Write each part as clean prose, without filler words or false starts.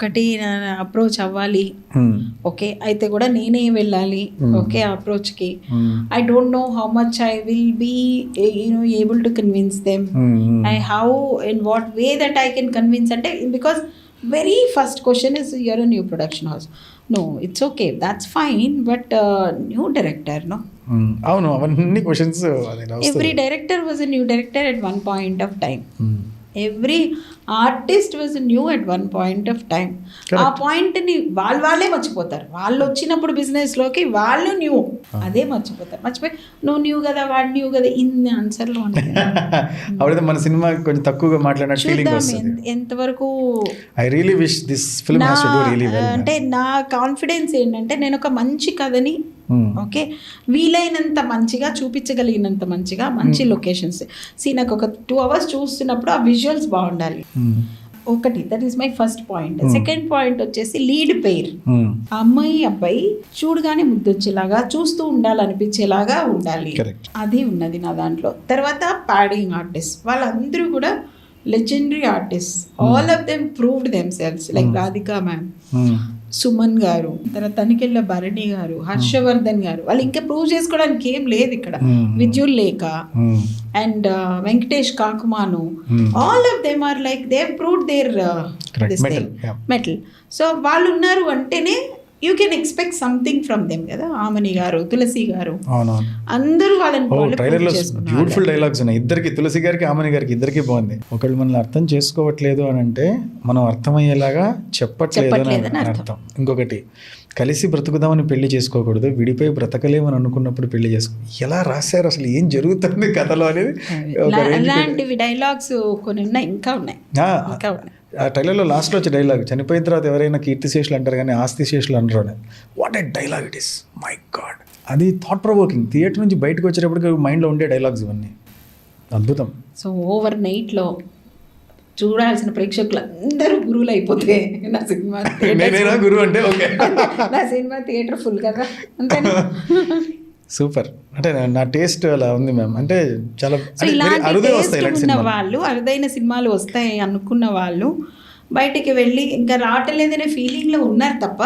ఒకటి అప్రోచ్ అవ్వాలి, ఓకే అయితే కూడా నేనే వెళ్ళాలి, ఓకే అప్రోచ్కి. I don't know how much I will be able to convince them, I how in what way that I can convince. అంటే because very first question is you're a new production house. No, it's okay, that's fine, but new director, no? అవును, అవన్నీ questions. Every director was a new director at one point of time. Every artist was new at one point of time. ఆ పాయింట్ని వాళ్ళే మర్చిపోతారు. వాళ్ళు వచ్చినప్పుడు బిజినెస్లోకి వాళ్ళు new, అదే మర్చిపోతారు. మర్చిపోయి నువ్వు న్యూ కదా, వాడు న్యూ కదా, ఇన్ని ఆన్సర్లు ఉంటాయి. అప్పుడైతే మన సినిమా కొంచెం తక్కువగా మాట్లాడిన ఫీలింగ్ వస్తుంది. ఎంతవరకు I really wish this film has to do really well. అంటే నా కాన్ఫిడెన్స్ ఏంటంటే నేను ఒక మంచి కథని ఓకే వీలైనంత మంచిగా చూపించగలిగినంత మంచిగా మంచి లొకేషన్స్. నాకు ఒక 2 hours చూస్తున్నప్పుడు ఆ విజువల్స్ బాగుండాలి. ఒకటి that is my first point. Second point వచ్చేసి లీడ్ పెయిర్, అమ్మాయి అబ్బాయి చూడగానే ముద్దొచ్చేలాగా చూస్తూ ఉండాలనిపించేలాగా ఉండాలి. అది ఉన్నది నా దాంట్లో. తర్వాత ప్యాడింగ్ ఆర్టిస్ట్ వాళ్ళందరూ కూడా legendary artist. All of them proved them cells, like Radhika ma'am, Suman గారు, తర్వాత తనికెళ్ళ భరణి గారు, హర్షవర్ధన్ గారు. వాళ్ళు ఇంకా ప్రూవ్ చేసుకోవడానికి ఏం లేదు ఇక్కడ. Vidyullekha and Venkatesh Kakumanu, all of them are like they proved their mettle. So వాళ్ళు ఉన్నారు అంటేనే you can expect something from them కదా. ఆమని గారు, తులసి గారు, అందరూ వాళ్ళని బ్యూటిఫుల్ డైలాగ్స్ ఉన్నాయి ఇద్దరికి, తులసి గారికి ఆమని గారికి ఇద్దరికి బాగుంది. ఒకళ్ళు మనల్ని అర్థం చేసుకోవట్లేదు అని అంటే మనం అర్థమయ్యేలాగా చెప్పట్లేదు అని అర్థం. ఇంకొకటి, కలిసి బ్రతుకుదామని పెళ్లి చేసుకోకూడదు, విడిపోయి బ్రతకలేమని అనుకున్నప్పుడు పెళ్లి చేసుకో. ఎలా రాశారు అసలు, ఏం జరుగుతుంది కథలో అనేది. అలాంటివి డైలాగ్స్ కొన్ని ఉన్నాయి, ఇంకా ఉన్నాయి. ఆ ట్రైలర్లో లాస్ట్లో వచ్చే డైలాగ్, చనిపోయిన తర్వాత ఎవరైనా కీర్తిశేషులు అంటారు కానీ ఆస్తిశేషులు అంటారు అని. What a dialogue it is, my God. అది థాట్ ప్రొవోకింగ్. థియేటర్ నుంచి బయటకు వచ్చేటప్పటికి మైండ్లో ఉండే డైలాగ్స్ ఇవన్నీ అద్భుతం. సో ఓవర్ నైట్లో చూడాల్సిన ప్రేక్షకులు అందరూ గురువులు అయిపోతే నా సినిమా గురువు అంటే ఓకే, నా సినిమా థియేటర్ ఫుల్ కదా, అంతేనా? సూపర్. అంటే నా టేస్ట్ అలా ఉంది మ్యామ్. అంటే చాలా వాళ్ళు అరుదైన సినిమాలు వస్తాయి అనుకున్న వాళ్ళు బయటికి వెళ్ళి ఇంకా రావట్లేదనే ఫీలింగ్లో ఉన్నారు తప్ప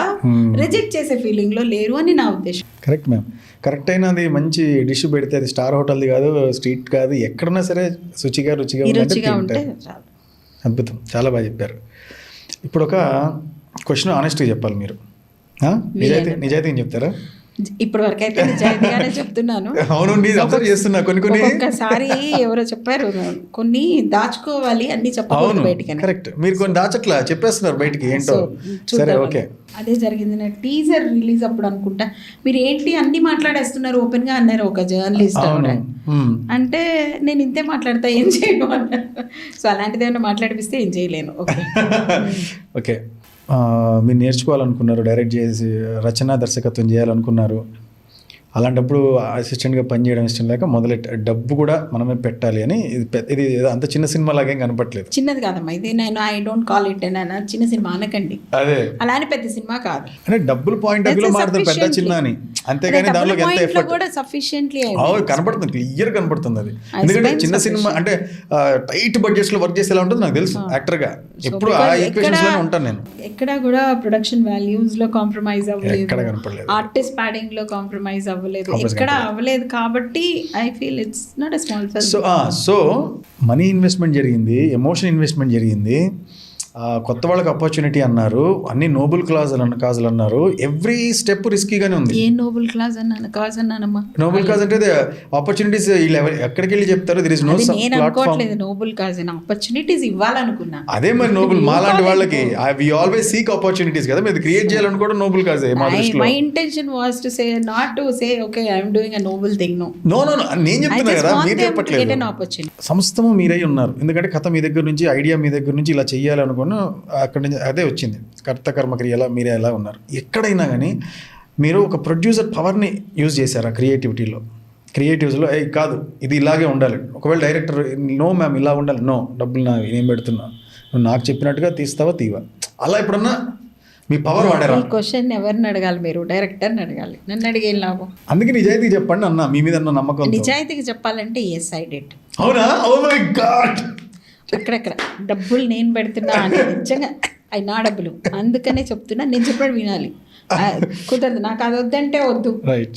రిజెక్ట్ చేసే ఫీలింగ్లో లేరు అని నా ఉద్దేశం. Correct ma'am, correct. అయినది మంచి డిష్ పెడితే అది స్టార్ హోటల్ది కాదు, స్ట్రీట్ కాదు, ఎక్కడన్నా సరే రుచిగా ఉంటే అద్భుతం. చాలా బాగా చెప్పారు. ఇప్పుడు ఒక క్వశ్చన్ ఆనెస్ట్గా చెప్పాలి మీరు, నిజాయితీగా చెప్తారా? ఇప్పటి వరకు అయితే నిజాయితీగానే చెప్తున్నాను. ఒక్కసారి ఎవరో చెప్పారు కొన్ని దాచుకోవాలి, అన్ని చెప్పాలి బయటికి. కరెక్ట్, మీరు కొన్ని దాచట్లా చెప్పేస్తున్నారు బయటికి, ఏంటో. సరే ఓకే, అదే జరిగింది. నా టీజర్ రిలీజ్ అప్పుడు అనుకుంటా, మీరు ఏంటి అన్ని మాట్లాడేస్తున్నారు ఓపెన్ గా అన్నారు ఒక జర్నలిస్ట్. అంటే నేను ఇంతే మాట్లాడతా, ఏం చేయను అన్నారు. సో అలాంటిది ఏమైనా మాట్లాడిపిస్తే ఏం చేయలేను. ఓకే ఓకే, మీరు నేర్చుకోవాలనుకున్నారు, డైరెక్ట్ చేసి రచన దర్శకత్వం చేయాలనుకున్నారు. అలాంటప్పుడు అసిస్టెంట్గా పనిచేయడం ఇష్టం లేక డబ్బు కూడా మనమే పెట్టాలి అని. ఇది అంత చిన్న సినిమా లాగేం కనపట్లేదు. చిన్నది కాదమ్మా ఇది. నేను ఐ డోంట్ కాల్ ఇట్ చిన్న సినిమా అనకండి, అదే అలానే పెద్ద సినిమా కాదు. అంటే డబ్బుల పాయింట్ ఆఫ్ వ్యూలో మాట్లాడుతుంది పెద్ద చిన్న అని, అంతేగాని దానిలో ఎంత ఎఫర్ట్ కూడా సఫిషియెంట్లీ కనపడుతుంది, క్లియర్ కనపడుతుంది అది. ఎందుకంటే చిన్న సినిమా అంటే టైట్ బడ్జెట్స్ లో వర్క్ చేసేలా ఉంటుంది నాకు తెలుసు. యాక్టర్ గా ఎప్పుడు ఆ ఈక్వేషన్స్ లోనే ఉంటాను నేను. ఎక్కడ కూడా ప్రొడక్షన్ వాల్యూస్ లో కాంప్రమైజ్ అవ్వలేదు, ఆర్టిస్ట్ ప్యాడింగ్ లో కాంప్రమైజ్ అవ్వలేదు, ఎక్కడ అవ్వలేదు. కాబట్టి I feel it's not a small film. So money investment జరిగింది, ఎమోషన్ ఇన్వెస్ట్మెంట్ జరిగింది, కొత్త వాళ్ళకి ఆపర్చునిటీ అన్నారు, అన్ని నోబుల్ కాజులు అన్నారు. ఎవ్రీ స్టెప్ రిస్కీగానే ఉంది. ఏ నోబుల్ కాజ్ అన్నానమ్మా? నోబుల్ కాజ్ అంటే ఆపర్చునిటీస్ ఎక్కడికి వెళ్ళి చెప్తారు, there is no platform. Noble cause opportunities ఇవ్వాలనుకున్నా. అదే మరి నోబుల్ మాలాంటి వాళ్ళకి వి ఆల్వేస్ సీక్ ఆపర్చునిటీస్ కదా, మీరు క్రియేట్ చేయాలనుకోవడం noble cause. My intention was to say not to say okay I am doing a noble thing. No నేను చెప్తున్నా కదా, మీరు చెప్పట్లేదు. సంస్థము మీరై ఉన్నారు, ఎందుకంటే కథ మీ దగ్గర నుంచి, ఐడియా మీ దగ్గర నుంచి ఇలా చెయ్యాలనుకో అక్కడి నుంచి అదే వచ్చింది. కర్త కర్మక్రియలా మీరే ఎలా ఉన్నారు. ఎక్కడైనా కానీ మీరు ఒక ప్రొడ్యూసర్ పవర్ని యూజ్ చేశారు ఆ క్రియేటివ్స్లో. కాదు ఇది ఇలాగే ఉండాలి. ఒకవేళ డైరెక్టర్ నో మ్యామ్ ఇలా ఉండాలి, నో డబ్బులు నేను పెడుతున్నా, నువ్వు నాకు చెప్పినట్టుగా తీవా, అలా ఎప్పుడన్నా మీ పవర్ వాడారా? క్వశ్చన్ ఎవరిని అడగాలి? మీరు డైరెక్టర్ని అడగాలి, నన్ను అడిగే లాభం. అందుకే నిజాయితీ చెప్పండి అన్న, మీ మీద నమ్మకం. నిజాయితీగా చెప్పాలంటే ఎస్ ఐ డిడ్. అవునా? ఓ మై గాడ్, అక్కడక్కడ డబ్బులు నేను పెడుతున్నా అని నిజంగా అవి నా డబ్బులు, అందుకనే చెప్తున్నా, నేను చెప్పడం వినాలి. కుదరదు, నాకు అది వద్దంటే వద్దు,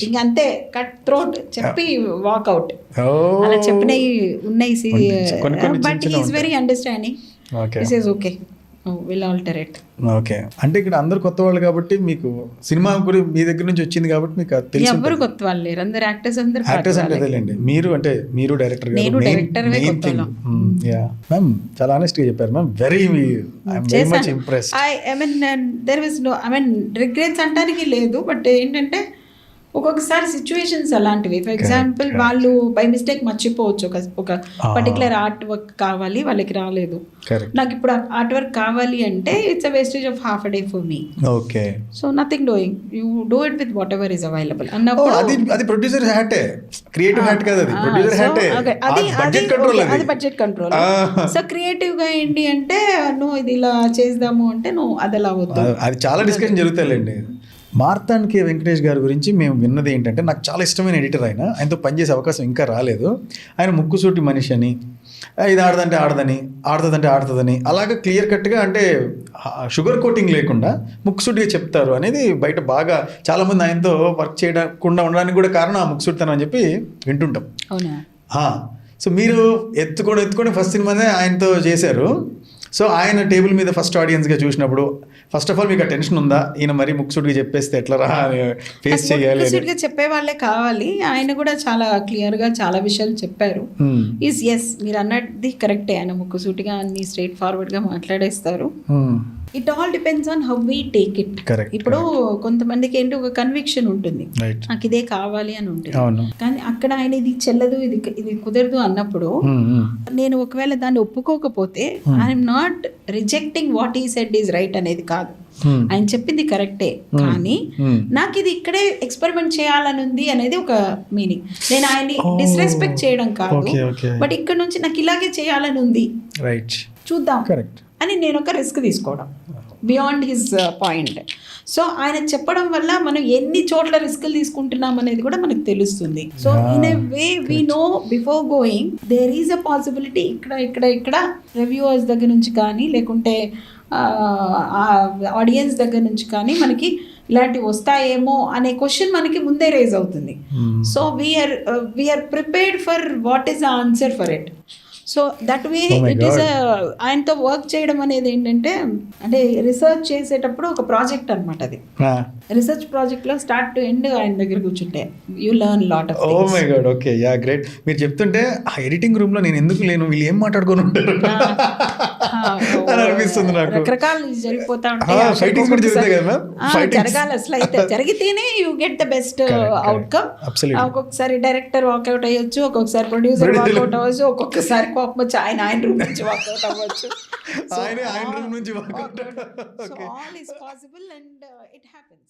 ఇంక అంతే, కట్ థ్రోట్ చెప్పి వాక్అవుట్. అలా చెప్పినవి ఉన్నాయి. But is very understanding. This is okay, will alter it. Okay, అంటే ఇక్కడ అందరు కొత్త వాళ్ళు కాబట్టి మీకు సినిమా గురించి మీ దగ్గర నుంచి వచ్చింది కాబట్టి మీకు తెలిసి ఎవరు కొత్త వాళ్ళు లేరు, అందరు యాక్టర్స్, అందరు యాక్టర్స్ అంటే అదేలేండి. మీరు అంటే మీరు డైరెక్టర్ గారు, నేను డైరెక్టర్. మ్యామ్ చాలా ఆనెస్ట్ గా చెప్పారు ma'am. Very much impressed. I mean there was no, I mean regrets అంటానికి లేదు, బట్ ఏంటంటే ఒక్కొక్కసారి సిచ్యువేషన్స్ అలాంటివి. ఫర్ ఎగ్జాంపుల్ వాళ్ళు బై మిస్టేక్ మర్చిపోవచ్చు, ఒక పర్టికులర్ ఆర్ట్ వర్క్ కావాలి, వాళ్ళకి రాలేదు. నాకు ఇప్పుడు ఆర్ట్ వర్క్ కావాలి అంటే it's a wastage of half a day for me. Okay, so nothing doing, you do it with what ever is available అన్నప్పుడు అది ప్రొడ్యూసర్ హ్యాటే, క్రియేటివ్ హ్యాట్ కాదు, అది ప్రొడ్యూసర్ హ్యాటే, అది బడ్జెట్ కంట్రోల్. సో క్రియేటివ్ గా ఏంటి అంటే నువ్వు ఇది ఇలా చేద్దాము అంటే నువ్వు అది అలా వద్దు. అది చాలా డిస్కషన్ జరుగుతాయిలేండి. మార్తాండ్ కే వెంకటేష్ గారి గురించి మేము విన్నది ఏంటంటే, నాకు చాలా ఇష్టమైన ఎడిటర్ ఆయన, ఆయనతో పనిచేసే అవకాశం ఇంకా రాలేదు. ఆయన ముక్కుసూటి మనిషి అని, ఇది ఆడదంటే ఆడదని, ఆడుతుందంటే ఆడుతుందని, అలాగే క్లియర్ కట్గా, అంటే షుగర్ కోటింగ్ లేకుండా ముక్కుసూటిగా చెప్తారు అనేది బయట బాగా చాలామంది ఆయనతో వర్క్ చేయకుండా ఉండడానికి కూడా కారణం ఆ ముక్కుసూటితనం అని చెప్పి వింటుంటాం. సో మీరు ఎత్తుకొని ఫస్ట్ సినిమానే ఆయనతో చేశారు. సో ఆయన టేబుల్ మీద ఫస్ట్ ఆడియన్స్గా చూసినప్పుడు ఫస్ట్ ఆఫ్ ఆల్ మీకు ఆ టెన్షన్ ఉందా, ఈయన మరీ ముక్కుసూటిగా చెప్పేస్తే ఎట్లా రా ఫేస్ చేయాలి? ముక్కుసూటిగా చెప్పే వాళ్ళే కావాలి. ఆయన కూడా చాలా క్లియర్గా చాలా విషయాలు చెప్పారు. ఈజ్ ఎస్, మీరు అన్నది కరెక్టే, ఆయన ముక్కుసూటిగా అన్ని స్ట్రైట్ ఫార్వర్డ్గా మాట్లాడేస్తారు. It all depends on how we take it. ఇప్పుడు కొంతమందికి ఏంటి ఒక కన్విక్షన్ ఉంటుంది, నాకు ఇదే కావాలి అని ఉంటుంది, కానీ అక్కడ ఆయన ఇది చెల్లదు, ఇది కుదరదు అన్నప్పుడు నేను ఒకవేళ దాన్ని ఒప్పుకోకపోతే ఐఎమ్ నాట్ రిజెక్టింగ్ వాట్ ఈ సెడ్ ఈజ్ రైట్ అనేది కాదు. ఆయన చెప్పింది కరెక్టే, కానీ నాకు ఇది ఇక్కడే ఎక్స్పెరిమెంట్ చేయాలని ఉంది అనేది ఒక మీనింగ్. నేను ఆయన్ని డిస్రెస్పెక్ట్ చేయడం కాదు, బట్ ఇక్కడ నుంచి నాకు ఇలాగే చేయాలని ఉంది, చూద్దాం అని నేను ఒక రిస్క్ తీసుకోవడం బియాండ్ హిజ్ పాయింట్. సో ఆయన చెప్పడం వల్ల మనం ఎన్ని చోట్ల రిస్కులు తీసుకుంటున్నాం అనేది కూడా మనకు తెలుస్తుంది. So in a way we know before going there is a possibility ఇక్కడ రివ్యూవర్స్ దగ్గర నుంచి కానీ లేకుంటే ఆడియన్స్ దగ్గర నుంచి కానీ మనకి ఇలాంటివి వస్తాయేమో అనే క్వశ్చన్ మనకి ముందే రేజ్ అవుతుంది. So we are prepared for what is the answer for it. So that way it is ఆయనతో వర్క్ చేయడం అనేది ఏంటంటే, అంటే రీసెర్చ్ చేసేటప్పుడు ఒక ప్రాజెక్ట్ అనమాట. అది రీసెర్చ్ ప్రాజెక్ట్ లో స్టార్ట్ టు ఎండ్ ఆయన దగ్గర కూర్చుంటే you learn lot of things. Oh my God, okay, yeah, great. మీరు చెప్తుంటే ఆ ఎడిటింగ్ రూమ్ లో నేను ఎందుకు లేను, వీళ్ళు ఏం మాట్లాడుకొని ఉంటారు అని అనిపిస్తుంది నాకు. రకరకాలు జరిగిపోతా ఉంటాయి, జరగాలి అసలు. అయితే జరిగితేనే you get the best outcome. ఒక్కొక్కసారి డైరెక్టర్ వాకౌట్ అయ్యొచ్చు, ఒక్కొక్కసారి ప్రొడ్యూసర్ వాకౌట్ అవ్వచ్చు, ఒక్కొక్కసారి కోపం వచ్చి ఆయన రూమ్ నుంచి వాకౌట్ అవ్వచ్చు. ఆయన రూమ్ నుంచి walkout. So all is possible and it happens.